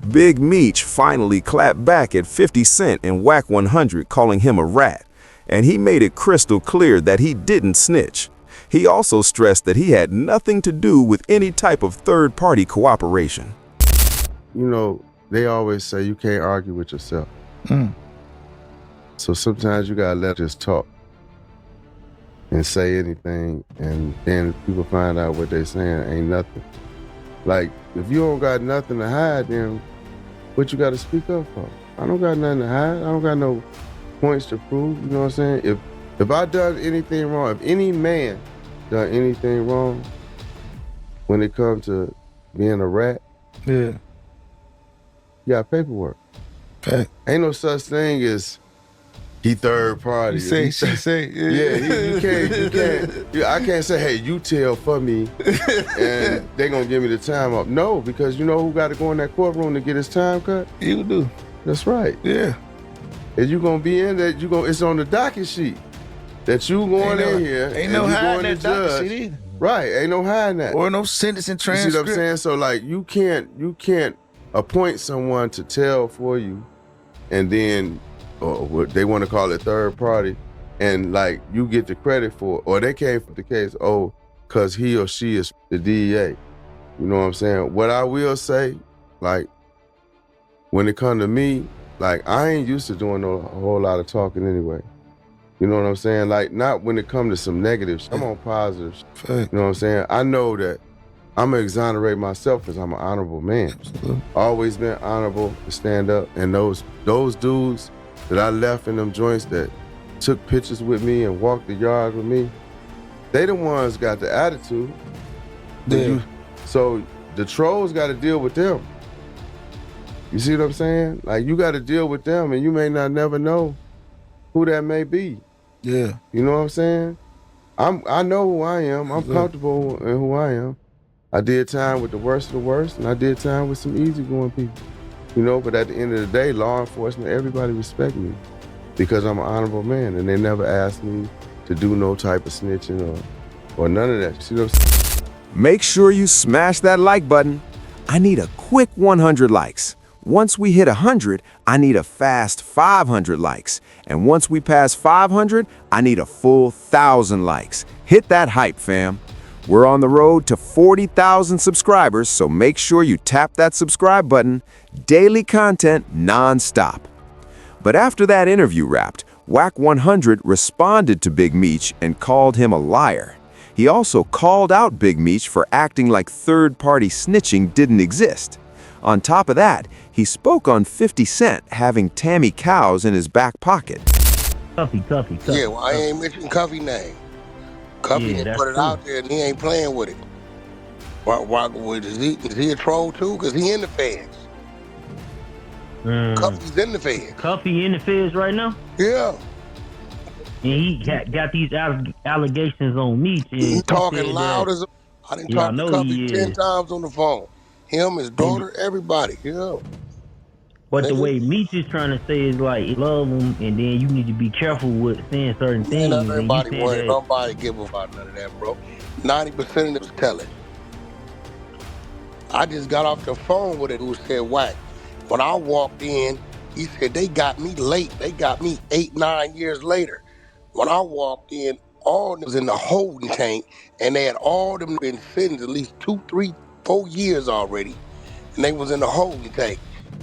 Big Meech finally clapped back at 50 Cent and Wack 100, calling him a rat, and he made it crystal clear that he didn't snitch. He also stressed that he had nothing to do with any type of third-party cooperation. You know, they always say you can't argue with yourself. So sometimes you gotta let us talk and say anything, and then people find out what they're saying ain't nothing. Like, if you don't got nothing to hide, then what you gotta speak up for? I don't got nothing to hide. I don't got no points to prove, you know what I'm saying? If I done anything wrong, if any man done anything wrong when it comes to being a rat, yeah, you got paperwork. fact. Ain't no such thing as he third party. She say. You can't. I can't say, hey, you tell for me, and they gonna give me the time up. No, because you know who got to go in that courtroom to get his time cut? You do. That's right. Yeah. And you gonna be in that. It's on the docket sheet that you going in here. Ain't no hiding that judge. docket sheet either. Right. Ain't no hiding that. Or no sentencing transcript. You see what I'm saying? So like, you can't appoint someone to tell for you, and then. Or what they want to call it third party, and like you get the credit for it. Or they came for the case, cause he or she is the DEA. You know what I'm saying? What I will say, like, when it come to me, like I ain't used to doing a whole lot of talking anyway. You know what I'm saying? Like, not when it come to some negatives. I'm on positives. You know what I'm saying? I know that I'm gonna exonerate myself because I'm an honorable man. Absolutely. Always been honorable to stand up, and those dudes that I left in them joints that took pictures with me and walked the yard with me, they the ones got the attitude. Yeah. So the trolls got to deal with them. You see what I'm saying? Like, you got to deal with them, and you may not never know who that may be. Yeah. You know what I'm saying? I know who I am. I'm comfortable in who I am. I did time with the worst of the worst, and I did time with some easygoing people. You know, but at the end of the day, law enforcement, everybody respect me because I'm an honorable man, and they never asked me to do no type of snitching or none of that. See what I'm saying? Make sure you smash that like button. I need a quick 100 likes. Once we hit 100, I need a fast 500 likes. And once we pass 500, I need a full 1,000 likes. Hit that hype, fam. We're on the road to 40,000 subscribers, so make sure you tap that subscribe button. Daily content non-stop. But after that interview wrapped, Wack 100 responded to Big Meech and called him a liar. He also called out Big Meech for acting like third-party snitching didn't exist. On top of that, he spoke on 50 Cent having Tammy cows in his back pocket. Cuffy. Yeah, well, I ain't mentioning Cuffy name. Cuffy didn't put it out there, and he ain't playing with it. Is he a troll too? Because he in the feds. Cuffy's in the feds. Cuffy in the feds right now? Yeah. And he got these allegations on me. He talking loud as a... I didn't talk to Cuffy 10 times on the phone. Him, his daughter, everybody. Yeah. But the way Meech is trying to say is like, you love him, and then you need to be careful with saying certain things. Not everybody worried. Nobody give about none of that, bro. 90% of them was telling. I just got off the phone with it who said Wack. When I walked in, he said, they got me late. They got me 8-9 years later. When I walked in, all them was in the holding tank, and they had all them been sentenced at least 2, 3, 4 years already. And they was in the holding tank.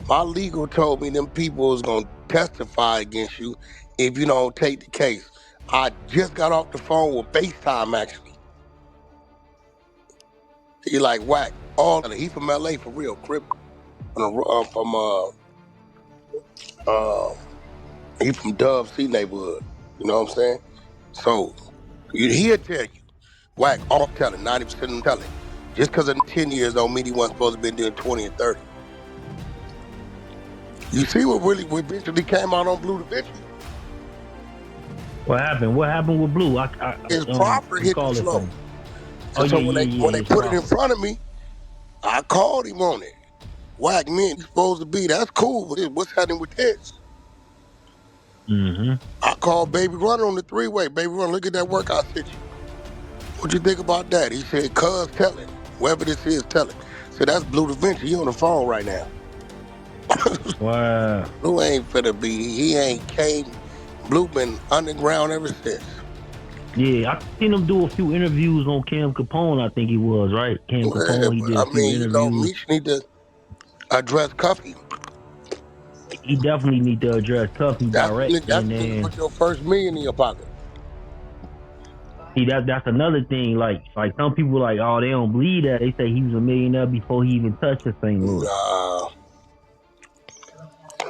My legal told me them people was gonna testify against you if you don't take the case. I just got off the phone with FaceTime, actually. He like Wack. He from LA for real, Crip. He from Dove C neighborhood. You know what I'm saying? So he'll tell you. Wack, all telling, 90% of them telling. Just because of 10 years don't mean he wasn't supposed to be doing 20 and 30. You see what really eventually came out on Blue Da Vinci? What happened? What happened with Blue? His property hit the floor. So when they put it in front of me, I called him on it. Wack, man, he's supposed to be. That's cool, but what's happening with this? I called Baby Runner on the 3-way. Baby Runner, look at that work I sent you. What you think about that? He said, cuz tell him. Whoever this is, tell him. So that's Blue Da Vinci. He on the phone right now. Wow. Blue ain't finna be. He ain't came. Blue been underground ever since. Yeah, I seen him do a few interviews on Cam Capone, I think he was, right? Cam Yeah, Capone, he but did I a few mean, interviews. Meech need to address Cuffy. He definitely need to address Cuffy direct, That's and the nigga then put your first million in your pocket. see that's another thing. Like some people like, oh, they don't believe that. They say he was a millionaire before he even touched the St. Louis. Nah,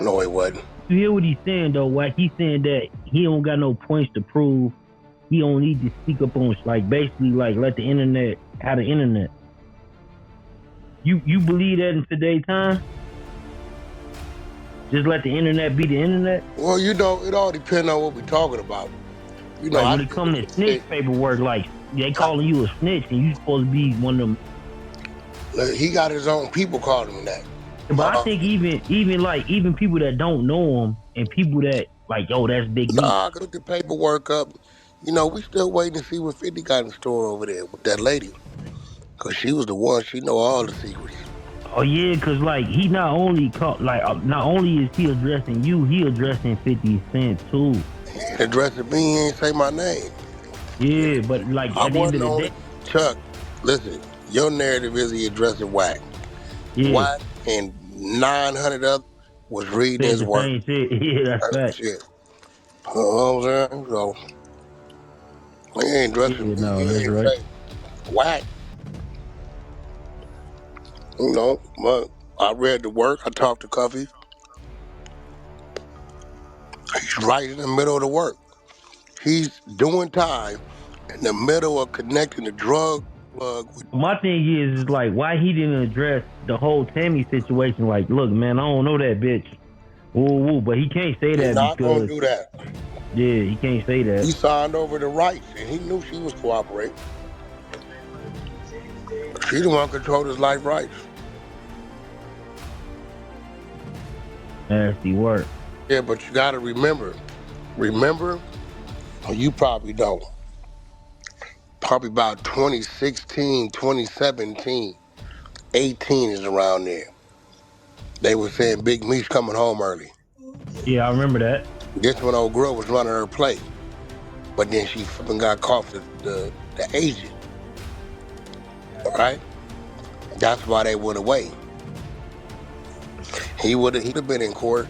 no, he wasn't. You hear what he's saying though? Wack, he's saying that he don't got no points to prove. He don't need to speak up on like basically like let the internet have the internet. You believe that in today's time? Just let the internet be the internet? Well, it all depends on what we're talking about. Like I when it see comes what to you snitch said. paperwork, like they calling you a snitch and you supposed to be one of them. Look, he got his own people calling him that. But I think even people that don't know him and people that like, yo, that's Big Meech. Nah, I could look the paperwork up. We still waiting to see what 50 got in store over there with that lady. Because she was the one, she know all the secrets. Oh yeah, cause like he not only not only is he addressing you, he addressing 50 Cent too. He ain't addressing me, he ain't say my name. Yeah, but like I at the end wasn't of the on day, it. Chuck, listen, your narrative is he addressing Wack. yeah, Wack and 900 others was reading said his the work. same shit. Yeah, that's That's fact. shit. You know what I'm saying? So, he ain't addressing Yeah, me. no, He that's ain't right. say Wack. But I read the work. I talked to Cuffy. He's right in the middle of the work. He's doing time in the middle of connecting the drug plug with. My thing is like why he didn't address the whole Tammy situation. Like, look, man, I don't know that bitch. Woo woo, but he can't say He's that not gonna because do that. yeah, he can't say that. He signed over the rights, and he knew she was cooperating. She the one controlled his life rights. Nasty work. Yeah, but you gotta remember, or you probably don't, probably about 2016, 2017, 18 is around there. They were saying Big Meech coming home early. Yeah, I remember that. This when old girl was running her play, but then she fucking got caught for the agent, all right? That's why they went away. He'd have been in court.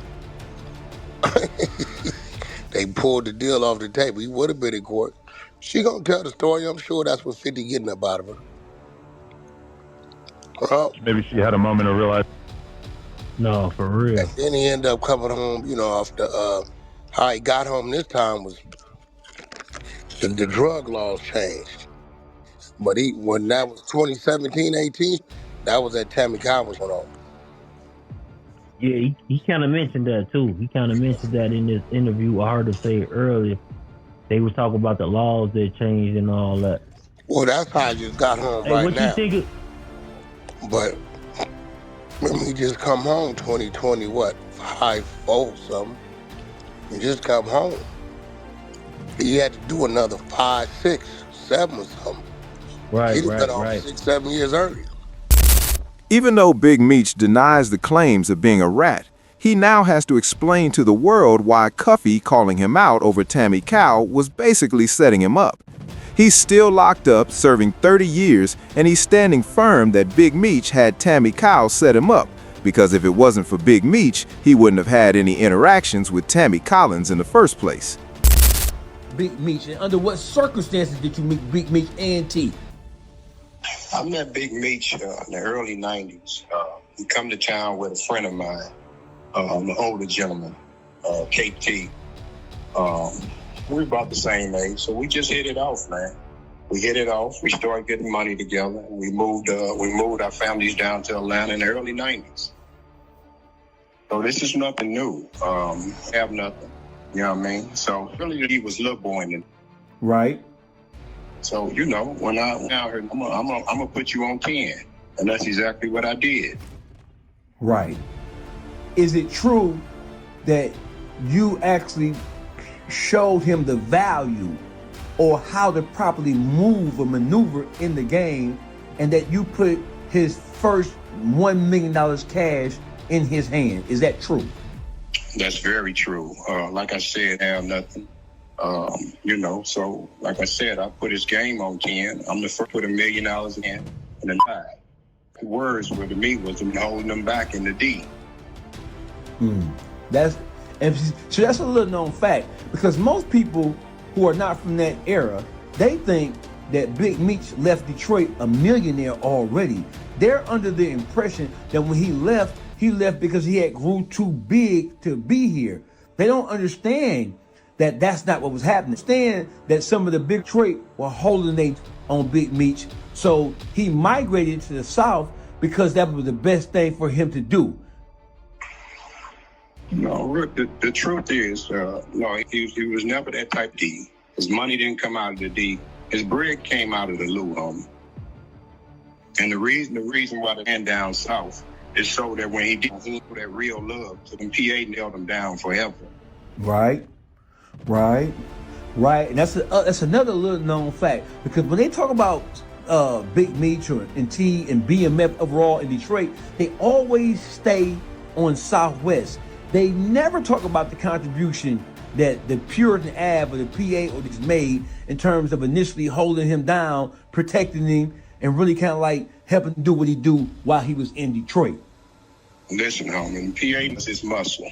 They pulled the deal off the table. He would have been in court. She gonna tell the story. I'm sure that's what 50 getting up out of her. Maybe she had a moment of realizing. No, for real. And then he ended up coming home, off how he got home this time was the drug laws changed. But when that was 2017, 18, that was at Tammy Conway's going on. Yeah, he kind of mentioned that too. He kind of mentioned that in this interview. I heard him say it earlier. They was talking about the laws that changed and all that. Well, that's how I just got home Hey, right what you now. think? But let me just come home 2020, what, 5-4 something. And just come home. He had to do another 5, 6, 7 or something. He'd have been off Right. 6, 7 years earlier. Even though Big Meech denies the claims of being a rat, he now has to explain to the world why Cuffy calling him out over Tammy Cow was basically setting him up. He's still locked up, serving 30 years, and he's standing firm that Big Meech had Tammy Cow set him up, because if it wasn't for Big Meech, he wouldn't have had any interactions with Tammy Collins in the first place. Big Meech, and under what circumstances did you meet Big Meech and T? I met Big Meech in the early 90s. He come to town with a friend of mine, an older gentleman, KT. We're about the same age, so we just hit it off, man. We hit it off. We started getting money together. We moved our families down to Atlanta in the early 90s. So this is nothing new. Have nothing. You know what I mean? So really, he was little boy in it. Right. So when I heard, I'm gonna put you on 10, and that's exactly what I did. Right. Is it true that you actually showed him the value or how to properly move or maneuver in the game, and that you put his first $1 million cash in his hand. Is that true? That's very true. Like I said, I have nothing. So like I said, I put his game on 10. I'm the first to put $1 million in and a 9. The words were to me was him holding them back in the D. That's a little known fact, because most people who are not from that era, they think that Big Meech left Detroit a millionaire already. They're under the impression that when he left because he had grew too big to be here. They don't understand that that's not what was happening. Understand that some of the big Detroit were holding they on Big Meech, so he migrated to the South because that was the best thing for him to do. No, Rick, the truth is, no, he was never that type of D. His money didn't come out of the D. His bread came out of the Lou, homie. And the reason why the man down south is so that when he did that real love, so them PA nailed him down forever. Right. And that's another little known fact, because when they talk about Big Meech and T and BMF overall in Detroit, they always stay on Southwest. They never talk about the contribution that the Puritan Ave or the PA or this made in terms of initially holding him down, protecting him, and really kind of like helping him do what he do while he was in Detroit. Listen, homie, the PA was his muscle.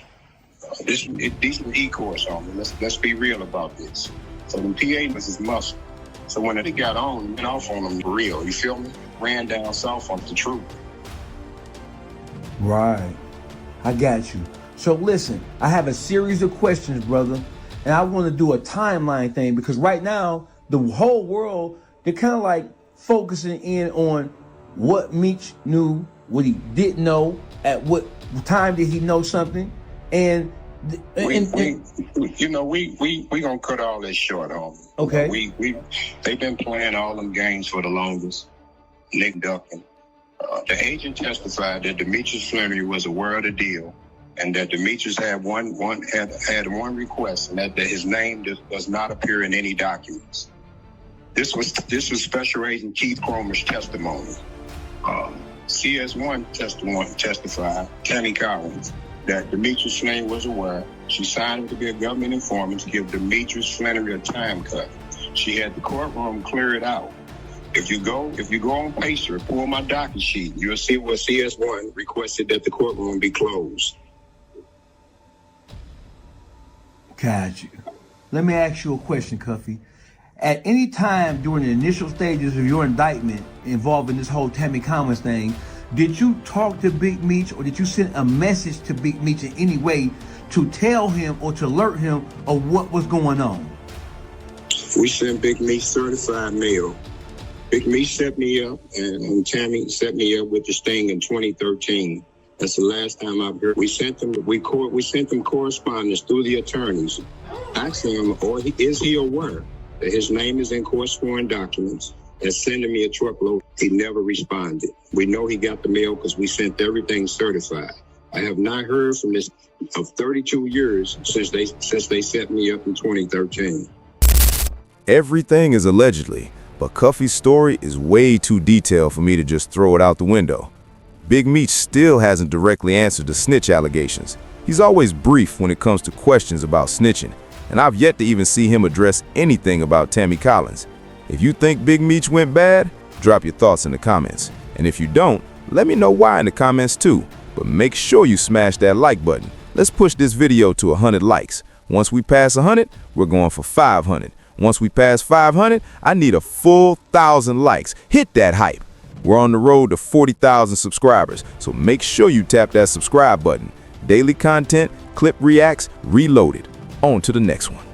These were E-course, homie. Let's be real about this. So the PA was his muscle. So when they got on, went off on him for real, you feel me? Ran down south on the truth. Right. I got you. So listen, I have a series of questions, brother, and I want to do a timeline thing, because right now, the whole world, they're kind of like focusing in on what Meech knew, what he didn't know, at what time did he know something, and we gonna cut all this short, homie. Okay. They've been playing all them games for the longest. Nick ducking. The agent testified that Demetrius Flannery was aware of the deal, and that Demetrius had one request, and that his name does not appear in any documents. This was Special Agent Keith Cromer's testimony. CS1 testified, Tammy Collins, that Demetrius Flannery was aware. She signed him to be a government informant to give Demetrius Flannery a time cut. She had the courtroom clear it out. If you go on Pacer, pull my docket sheet, you'll see where CS1 requested that the courtroom be closed. Got you. Let me ask you a question, Cuffy. At any time during the initial stages of your indictment involving this whole Tammy Collins thing, did you talk to Big Meech, or did you send a message to Big Meech in any way to tell him or to alert him of what was going on? We sent Big Meech certified mail. Big Meech set me up, and Tammy set me up with this thing in 2013. That's the last time I've heard. We sent them correspondence through the attorneys, asking him, is he aware that his name is in court sworn documents, and sending me a truckload. He never responded. We know he got the mail because we sent everything certified. I have not heard from this of 32 years since they set me up in 2013. Everything is allegedly, but Cuffy's story is way too detailed for me to just throw it out the window. Big Meech still hasn't directly answered the snitch allegations. He's always brief when it comes to questions about snitching, and I've yet to even see him address anything about Tammy Collins. If you think Big Meech went bad, drop your thoughts in the comments. And if you don't, let me know why in the comments too. But make sure you smash that like button. Let's push this video to 100 likes. Once we pass 100, we're going for 500. Once we pass 500, I need a full 1,000 likes. Hit that hype. We're on the road to 40,000 subscribers, so make sure you tap that subscribe button. Daily content, clip reacts, reloaded. On to the next one.